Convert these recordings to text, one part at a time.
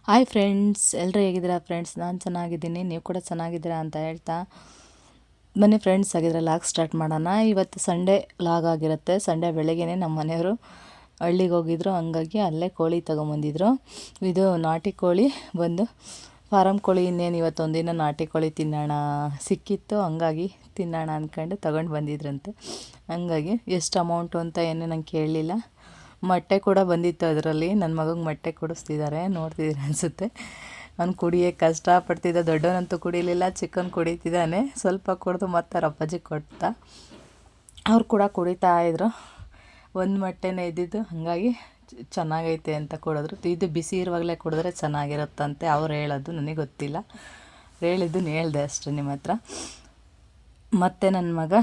Hi friends, ಎಲ್ಲರೂ ಹೇಗಿದ್ದೀರಾ friends? ನಾನು ಚೆನ್ನಾಗಿದ್ದೀನಿ, ನೀವು ಕೂಡ ಚೆನ್ನಾಗಿದ್ದೀರಾ ಅಂತ ಹೇಳ್ತಾ ಬನ್ನಿ ಫ್ರೆಂಡ್ಸ್, ಆಗಿದ್ರೆ ಲಾಗ್ ಸ್ಟಾರ್ಟ್ ಮಾಡೋಣ. ಇವತ್ತು ಸಂಡೇ ಲಾಗ್ ಆಗಿರುತ್ತೆ. ಸಂಡೇ ಬೆಳಗ್ಗೆನೇ ನಮ್ಮ ಮನೆಯವರು ಹಳ್ಳಿಗೆ ಹೋಗಿದ್ರು, ಹಂಗಾಗಿ ಅಲ್ಲೇ ಕೋಳಿ ತೊಗೊಂಬಂದಿದ್ರು. ಇದು ನಾಟಿ ಕೋಳಿ ಬಂದು ಫಾರಮ್ ಕೋಳಿ. ಇನ್ನೇನು ಇವತ್ತೊಂದಿನ ನಾಟಿ ಕೋಳಿ ತಿನ್ನೋಣ ಸಿಕ್ಕಿತ್ತು, ಹಂಗಾಗಿ ತಿನ್ನೋಣ ಅಂದ್ಕೊಂಡು ತೊಗೊಂಡು ಬಂದಿದ್ರಂತೆ. ಹಂಗಾಗಿ ಎಷ್ಟು ಅಮೌಂಟು ಅಂತ ಏನು ನಂಗೆ ಕೇಳಲಿಲ್ಲ. ಮೊಟ್ಟೆ ಕೂಡ ಬಂದಿತ್ತು ಅದರಲ್ಲಿ. ನನ್ನ ಮಗಂಗೆ ಮೊಟ್ಟೆ ಕುಡಿಸ್ತಿದ್ದಾರೆ, ನೋಡ್ತಿದ್ದೀನಿ ಅನಿಸುತ್ತೆ. ಅವ್ನು ಕುಡಿಯೋಕ್ಕೆ ಕಷ್ಟಪಡ್ತಿದ್ದ. ದೊಡ್ಡವನಂತೂ ಕುಡಿಲಿಲ್ಲ, ಚಿಕನ್ ಕುಡಿತಿದ್ದಾನೆ. ಸ್ವಲ್ಪ ಕುಡಿದು ಮತ್ತೆ ಅವ್ರ ಅಪ್ಪಾಜಿಗೆ ಕೊಡ್ತ ಅವ್ರು ಕೂಡ ಕುಡಿತಾಯಿದ್ರು. ಒಂದು ಮೊಟ್ಟೆನೇ ಇದ್ದಿದ್ದು, ಹಾಗಾಗಿ ಚೆನ್ನಾಗೈತೆ ಅಂತ ಕೊಡಿದ್ರು. ಇದು ಬಿಸಿ ಇರುವಾಗಲೇ ಕುಡಿದ್ರೆ ಚೆನ್ನಾಗಿರುತ್ತಂತೆ ಅವ್ರು ಹೇಳೋದು, ನನಗೆ ಗೊತ್ತಿಲ್ಲ. ಹೇಳಿದ್ದನ್ನು ಹೇಳ್ದೆ ಅಷ್ಟೇ ನಿಮ್ಮ ಹತ್ರ. ಮತ್ತು ನನ್ನ ಮಗ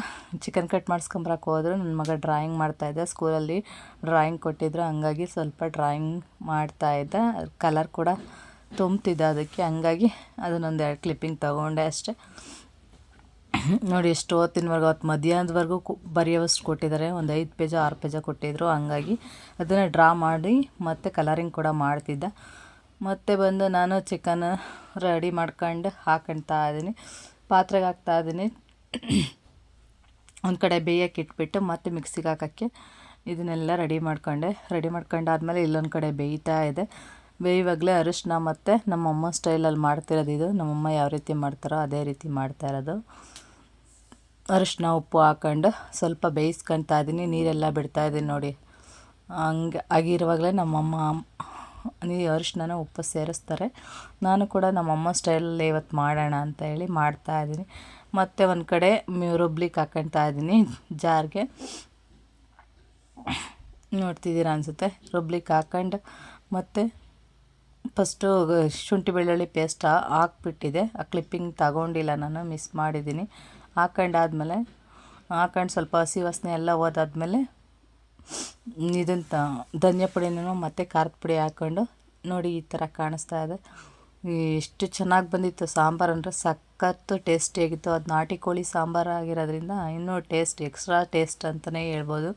ಚಿಕನ್ ಕಟ್ ಮಾಡಿಸ್ಕೊಂಬರಕ್ಕೆ ಹೋದ್ರು. ನನ್ನ ಮಗ ಡ್ರಾಯಿಂಗ್ ಮಾಡ್ತಾಯಿದ್ದ, ಸ್ಕೂಲಲ್ಲಿ ಡ್ರಾಯಿಂಗ್ ಕೊಟ್ಟಿದ್ರು, ಹಂಗಾಗಿ ಸ್ವಲ್ಪ ಡ್ರಾಯಿಂಗ್ ಮಾಡ್ತಾಯಿದ್ದ. ಕಲರ್ ಕೂಡ ತುಂಬ್ತಿದ್ದ ಅದಕ್ಕೆ, ಹಂಗಾಗಿ ಅದನ್ನೊಂದು 2 ಕ್ಲಿಪ್ಪಿಂಗ್ ತೊಗೊಂಡೆ ಅಷ್ಟೇ. ನೋಡಿ ಎಷ್ಟು ಹೊತ್ತಿನವರೆಗೂ, ಅವತ್ತು ಮಧ್ಯಾಹ್ನದವರೆಗೂ ಬರೆಯೋವಷ್ಟು ಕೊಟ್ಟಿದ್ದಾರೆ. ಒಂದು 5 ಪೇಜೋ 6 ಪೇಜೋ ಕೊಟ್ಟಿದ್ದರು. ಹಂಗಾಗಿ ಅದನ್ನು ಡ್ರಾ ಮಾಡಿ ಮತ್ತು ಕಲರಿಂಗ್ ಕೂಡ ಮಾಡ್ತಿದ್ದ. ಮತ್ತು ಬಂದು ನಾನು ಚಿಕನ್ ರೆಡಿ ಮಾಡ್ಕೊಂಡು ಹಾಕೊಳ್ತಾ ಇದ್ದೀನಿ, ಪಾತ್ರೆಗೆ ಹಾಕ್ತಾಯಿದ್ದೀನಿ. ಒಂದು ಕಡೆ ಬೇಯಕ್ಕೆ ಇಟ್ಬಿಟ್ಟು ಮತ್ತೆ ಮಿಕ್ಸಿಗೆ ಹಾಕೋಕ್ಕೆ ಇದನ್ನೆಲ್ಲ ರೆಡಿ ಮಾಡ್ಕೊಂಡಾದ್ಮೇಲೆ ಇಲ್ಲೊಂದು ಕಡೆ ಬೇಯ್ತಾ ಇದೆ. ಬೇಯುವಾಗಲೇ ಅರಿಶಿನ ಮತ್ತು ನಮ್ಮಮ್ಮ ಸ್ಟೈಲಲ್ಲಿ ಮಾಡ್ತಿರೋದು ಇದು. ನಮ್ಮಮ್ಮ ಯಾವ ರೀತಿ ಮಾಡ್ತಾರೋ ಅದೇ ರೀತಿ ಮಾಡ್ತಾ ಇರೋದು. ಅರಿಶಿನ ಉಪ್ಪು ಹಾಕೊಂಡು ಸ್ವಲ್ಪ ಬೇಯಿಸ್ಕೊಳ್ತಾ ಇದ್ದೀನಿ, ನೀರೆಲ್ಲ ಬಿಡ್ತಾಯಿದ್ದೀನಿ ನೋಡಿ. ಹಂಗೆ ಆಗಿರುವಾಗಲೇ ನಮ್ಮಮ್ಮ ಅರಿಶಿನ ಉಪ್ಪು ಸೇರಿಸ್ತಾರೆ. ನಾನು ಕೂಡ ನಮ್ಮಮ್ಮ ಸ್ಟೈಲಲ್ಲಿ ಇವತ್ತು ಮಾಡೋಣ ಅಂತ ಹೇಳಿ ಮಾಡ್ತಾಯಿದ್ದೀನಿ. ಮತ್ತು ಒಂದು ಕಡೆ ರುಬ್ಲಿಕ್ಕೆ ಹಾಕೊಳ್ತಾ ಇದ್ದೀನಿ ಜಾರ್ಗೆ. ನೋಡ್ತಿದ್ದೀರಾ ಅನಿಸುತ್ತೆ. ರುಬ್ಲಿಕ್ಕೆ ಹಾಕೊಂಡು ಮತ್ತು ಫಸ್ಟು ಶುಂಠಿ ಬೆಳ್ಳುಳ್ಳಿ ಪೇಸ್ಟ್ ಹಾಕ್ಬಿಟ್ಟಿದೆ. ಆ ಕ್ಲಿಪ್ಪಿಂಗ್ ತಗೊಂಡಿಲ್ಲ, ನಾನು ಮಿಸ್ ಮಾಡಿದ್ದೀನಿ. ಹಾಕೊಂಡು ಸ್ವಲ್ಪ ಹಸಿ ವಾಸನೆ ಎಲ್ಲ ಹೋದಾದ್ಮೇಲೆ ಇದನ್ನು ಧನಿಯಾ ಪುಡಿನೂ ಮತ್ತು ಖಾರದ ಪುಡಿ ಹಾಕ್ಕೊಂಡು ನೋಡಿ ಈ ಥರ ಕಾಣಿಸ್ತಾ ಇದೆ. ಎಷ್ಟು ಚೆನ್ನಾಗಿ ಬಂದಿತ್ತು ಸಾಂಬಾರು, ಅಂದರೆ ಸಖತ್ತು ಟೇಸ್ಟಿಯಾಗಿತ್ತು. ಅದು ನಾಟಿ ಕೋಳಿ ಸಾಂಬಾರು ಆಗಿರೋದ್ರಿಂದ ಇನ್ನೂ ಎಕ್ಸ್ಟ್ರಾ ಟೇಸ್ಟ್ ಅಂತಲೇ ಹೇಳ್ಬೋದು.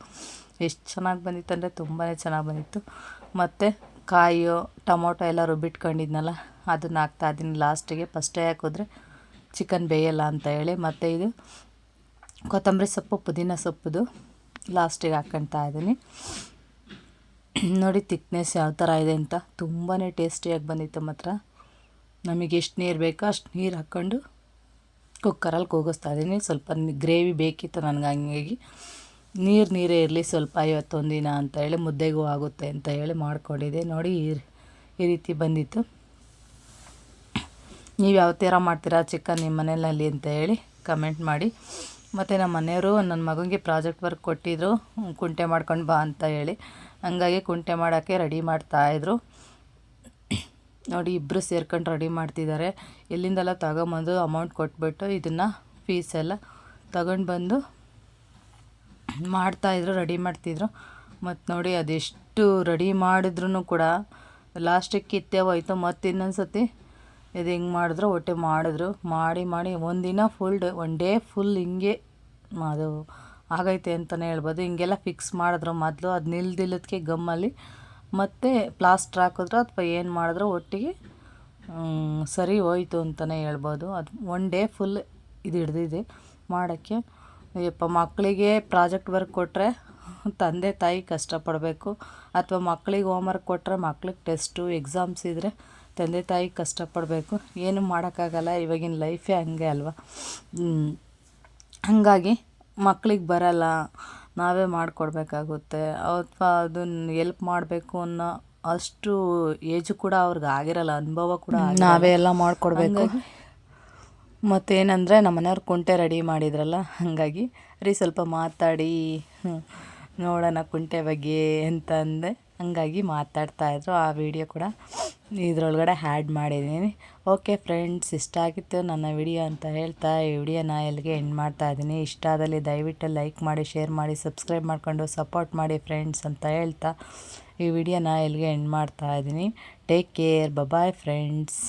ಎಷ್ಟು ಚೆನ್ನಾಗಿ ಬಂದಿತ್ತು ಅಂದರೆ ತುಂಬಾ ಚೆನ್ನಾಗಿ ಬಂದಿತ್ತು. ಮತ್ತು ಕಾಯಿಯೋ ಟೊಮೊಟೊ ಎಲ್ಲ ರುಬ್ಬಿಟ್ಕೊಂಡಿದ್ನಲ್ಲ ಅದನ್ನು ಹಾಕ್ತಾಯಿದ್ದೀನಿ ಲಾಸ್ಟಿಗೆ. ಫಸ್ಟೇ ಹಾಕಿದ್ರೆ ಚಿಕನ್ ಬೇಯಲ್ಲ ಅಂತ ಹೇಳಿ. ಮತ್ತು ಇದು ಕೊತ್ತಂಬರಿ ಸೊಪ್ಪು, ಪುದೀನ ಸೊಪ್ಪುದು ಲಾಸ್ಟಿಗೆ ಹಾಕ್ಕೊಳ್ತಾ ಇದ್ದೀನಿ. ನೋಡಿ ತಿಕ್ನೆಸ್ ಯಾವ ಥರ ಇದೆ ಅಂತ, ತುಂಬಾ ಟೇಸ್ಟಿಯಾಗಿ ಬಂದಿತ್ತು. ಮಾತ್ರ ನಮಗೆ ಎಷ್ಟು ನೀರು ಬೇಕೋ ಅಷ್ಟು ನೀರು ಹಾಕ್ಕೊಂಡು ಕುಕ್ಕರಲ್ಲಿ ಕೂಗಿಸ್ತಾ ಇದ್ದೀನಿ. ಸ್ವಲ್ಪ ಗ್ರೇವಿ ಬೇಕಿತ್ತು ನನಗೆ, ಹಂಗಾಗಿ ನೀರೇ ಇರಲಿ ಸ್ವಲ್ಪ ಇವತ್ತೊಂದು ದಿನ ಅಂತ ಹೇಳಿ, ಮುದ್ದೆಗೂ ಆಗುತ್ತೆ ಅಂತ ಹೇಳಿ ಮಾಡ್ಕೊಂಡಿದ್ದೆ. ನೋಡಿ ಈ ರೀತಿ ಬಂದಿತ್ತು. ನೀವು ಯಾವ ಥರ ಮಾಡ್ತೀರಾ ಚಿಕನ್ ನಿಮ್ಮ ಮನೆಯಲ್ಲಿ ಅಂತ ಹೇಳಿ ಕಮೆಂಟ್ ಮಾಡಿ. ಮತ್ತು ನಮ್ಮ ಮನೆಯವರು ನನ್ನ ಮಗನಿಗೆ ಪ್ರಾಜೆಕ್ಟ್ ವರ್ಕ್ ಕೊಟ್ಟಿದ್ರು, ಕುಂಟೆ ಮಾಡ್ಕೊಂಡು ಬಾ ಅಂತ ಹೇಳಿ. ಹಂಗಾಗಿ ಕುಂಟೆ ಮಾಡೋಕ್ಕೆ ರೆಡಿ ಮಾಡ್ತಾಯಿದ್ರು. ನೋಡಿ ಇಬ್ಬರು ಸೇರ್ಕೊಂಡು ರೆಡಿ ಮಾಡ್ತಿದ್ದಾರೆ. ಎಲ್ಲಿಂದೆಲ್ಲ ತಗೊಂಬಂದು ಅಮೌಂಟ್ ಕೊಟ್ಬಿಟ್ಟು ಇದನ್ನು ಫೀಸ್ ಎಲ್ಲ ತಗೊಂಡು ಬಂದು ಮಾಡ್ತಾಯಿದ್ರು, ರೆಡಿ ಮಾಡ್ತಿದ್ರು. ಮತ್ತು ನೋಡಿ ಅದೆಷ್ಟು ರೆಡಿ ಮಾಡಿದ್ರೂ ಕೂಡ ಲಾಸ್ಟಿಗೆ ಕಿತ್ತೇ ಹೋಯ್ತು. ಮತ್ತು ಇನ್ನೊಂದು ಸತಿ ಇದು ಹೆಂಗೆ ಮಾಡಿದ್ರು ಮಾಡಿ ಒನ್ ಡೇ ಫುಲ್ ಹಿಂಗೆ ಅದು ಆಗೈತೆ ಅಂತಲೇ ಹೇಳ್ಬೋದು. ಹಿಂಗೆಲ್ಲ ಫಿಕ್ಸ್ ಮಾಡಿದ್ರು ಮೊದಲು. ಅದು ನಿಲ್ದಿಲ್ಲದಕ್ಕೆ ಗಮ್ಮಲ್ಲಿ ಮತ್ತು ಪ್ಲಾಸ್ಟ್ರ್ ಹಾಕಿದ್ರು ಅಥವಾ ಏನು ಮಾಡಿದ್ರು ಒಟ್ಟಿಗೆ ಸರಿ ಹೋಯ್ತು ಅಂತಲೇ ಹೇಳ್ಬೋದು. ಅದು 1 ಡೇ ಫುಲ್ ಇದು ಹಿಡ್ದಿದೆ ಮಾಡೋಕ್ಕೆ. ಮಕ್ಕಳಿಗೆ ಪ್ರಾಜೆಕ್ಟ್ ವರ್ಕ್ ಕೊಟ್ಟರೆ ತಂದೆ ತಾಯಿ ಕಷ್ಟಪಡಬೇಕು, ಅಥವಾ ಮಕ್ಕಳಿಗೆ ಹೋಮ್ವರ್ಕ್ ಕೊಟ್ಟರೆ ಮಕ್ಳಿಗೆ ಟೆಸ್ಟು ಎಕ್ಸಾಮ್ಸ್ ಇದ್ದರೆ ತಂದೆ ತಾಯಿ ಕಷ್ಟಪಡಬೇಕು. ಏನು ಮಾಡೋಕ್ಕಾಗಲ್ಲ, ಇವಾಗಿನ ಲೈಫೇ ಹಂಗೆ ಅಲ್ವಾ. ಹಾಗಾಗಿ ಮಕ್ಳಿಗೆ ಬರಲ್ಲ, ನಾವೇ ಮಾಡಿಕೊಡ್ಬೇಕಾಗುತ್ತೆ. ಅಥವಾ ಅದನ್ನು ಎಲ್ಪ್ ಮಾಡಬೇಕು ಅನ್ನೋ ಅಷ್ಟು ಏಜು ಕೂಡ ಅವ್ರಿಗೆ ಆಗಿರಲ್ಲ, ಅನುಭವ ಕೂಡ ನಾವೇ ಎಲ್ಲ ಮಾಡಿಕೊಡ್ಬೇಕು. ಮತ್ತೇನೆಂದರೆ ನಮ್ಮ ಮನೆಯವ್ರು ಕುಂಟೆ ರೆಡಿ ಮಾಡಿದ್ರಲ್ಲ, ಹಾಗಾಗಿ ಸ್ವಲ್ಪ ಮಾತಾಡಿ ನೋಡೋಣ ಕುಂಟೆ ಬಗ್ಗೆ ಅಂತ ಅಂದೆ. ಹಂಗಾಗಿ ಮಾತಾಡ್ತಾಯಿದ್ರು. ಆ ವಿಡಿಯೋ ಕೂಡ ಇದರೊಳಗಡೆ ಆ್ಯಡ್ ಮಾಡಿದ್ದೀನಿ. ಓಕೆ ಫ್ರೆಂಡ್ಸ್, ಇಷ್ಟ ಆಗಿತ್ತು ನನ್ನ ವಿಡಿಯೋ ಅಂತ ಹೇಳ್ತಾ ಈ ವಿಡಿಯೋನ ಎಲ್ಲಿಗೆ ಎಂಡ್ ಮಾಡ್ತಾಯಿದ್ದೀನಿ. ಇಷ್ಟ ಆದಲ್ಲಿ ದಯವಿಟ್ಟು ಲೈಕ್ ಮಾಡಿ, ಶೇರ್ ಮಾಡಿ, ಸಬ್ಸ್ಕ್ರೈಬ್ ಮಾಡಿಕೊಂಡು ಸಪೋರ್ಟ್ ಮಾಡಿ ಫ್ರೆಂಡ್ಸ್ ಅಂತ ಹೇಳ್ತಾ ಈ ವಿಡಿಯೋನ ಎಲ್ಲಿಗೆ ಎಂಡ್ ಮಾಡ್ತಾಯಿದ್ದೀನಿ. Take care, bye friends.